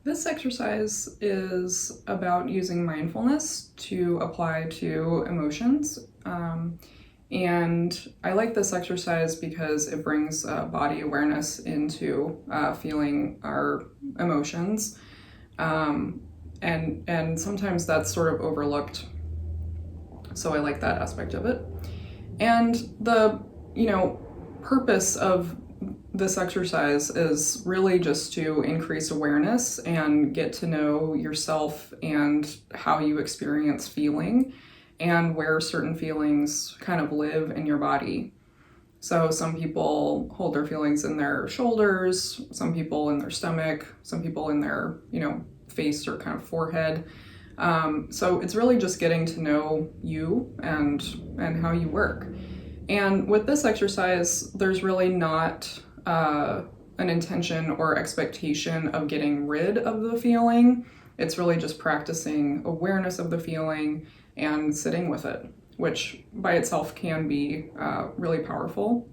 This exercise is about using mindfulness to apply to emotions. And I like this exercise because it brings body awareness into feeling our emotions. And sometimes that's sort of overlooked. So I like that aspect of it. And the, purpose of this exercise is really just to increase awareness and get to know yourself and how you experience feeling and where certain feelings kind of live in your body. So some people hold their feelings in their shoulders, some people in their stomach, some people in their, face or kind of forehead. So it's really just getting to know you and how you work. And with this exercise, there's really not an intention or expectation of getting rid of the feeling. It's really just practicing awareness of the feeling and sitting with it, which by itself can be really powerful.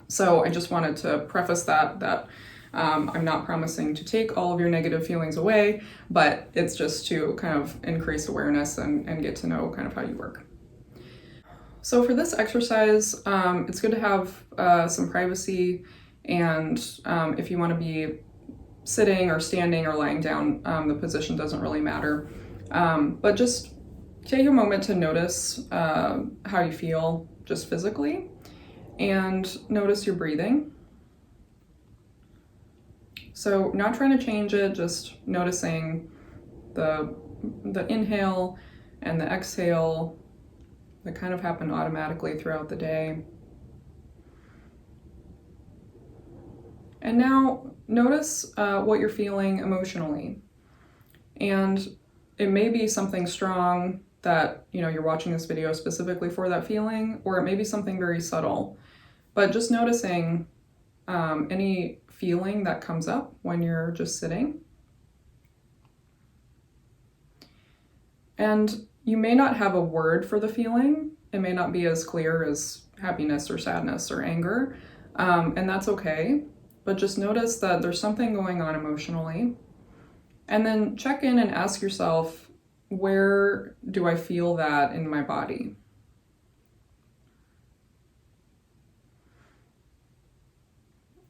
So I just wanted to preface that I'm not promising to take all of your negative feelings away, but it's just to kind of increase awareness and get to know kind of how you work. So for this exercise, it's good to have some privacy, and if you want to be sitting or standing or lying down, the position doesn't really matter. But just take a moment to notice how you feel just physically, and notice your breathing. So not trying to change it, just noticing the inhale and the exhale that kind of happen automatically throughout the day. And now notice what you're feeling emotionally. And it may be something strong that, you're watching this video specifically for that feeling, or it may be something very subtle. But just noticing any feeling that comes up when you're just sitting. And you may not have a word for the feeling. It may not be as clear as happiness or sadness or anger, and that's okay. But just notice that there's something going on emotionally. And then check in and ask yourself, where do I feel that in my body?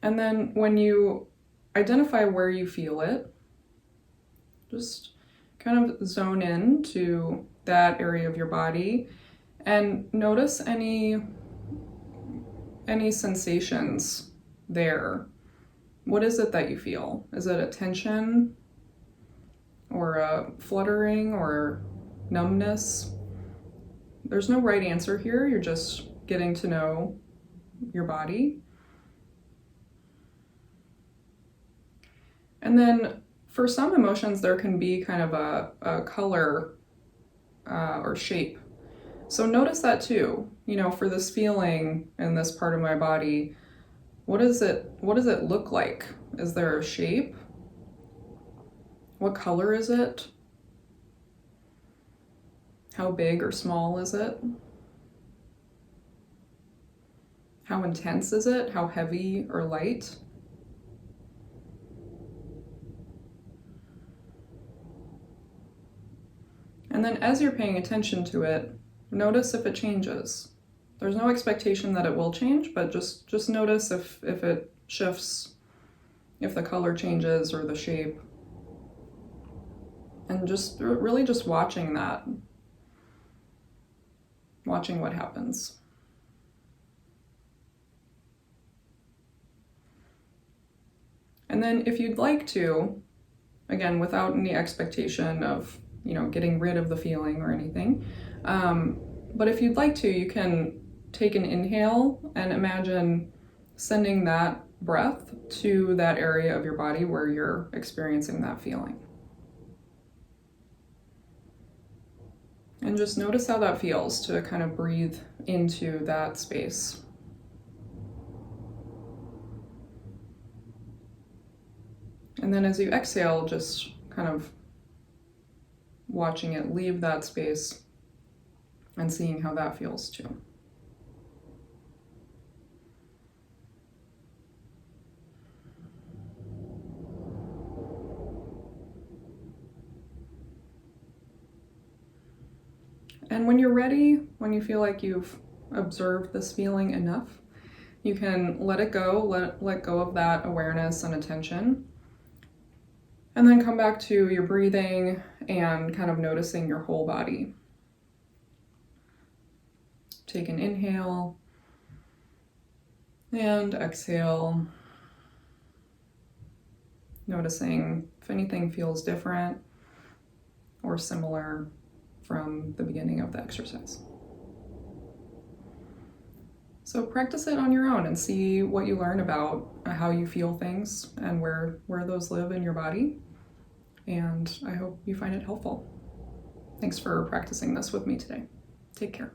And then when you identify where you feel it, just kind of zone in to that area of your body and notice any sensations there. What is it that you feel? Is it a tension or a fluttering or numbness? There's no right answer here. You're just getting to know your body. And then for some emotions, there can be kind of a color or shape. So notice that too. For this feeling in this part of my body, what does it look like? Is there a shape? What color is it? How big or small is it? How intense is it? How heavy or light? And then as you're paying attention to it, notice if it changes. There's no expectation that it will change, but just notice if it shifts, if the color changes or the shape. And just really just watching that. Watching what happens. And then if you'd like to, again, without any expectation of, getting rid of the feeling or anything, but if you'd like to, you can take an inhale and imagine sending that breath to that area of your body where you're experiencing that feeling. And just notice how that feels to kind of breathe into that space. And then as you exhale, just kind of watching it leave that space and seeing how that feels too. And when you're ready, when you feel like you've observed this feeling enough, you can let it go, let go of that awareness and attention, and then come back to your breathing and kind of noticing your whole body. Take an inhale and exhale, noticing if anything feels different or similar from the beginning of the exercise. So practice it on your own and see what you learn about how you feel things and where those live in your body. And I hope you find it helpful. Thanks for practicing this with me today. Take care.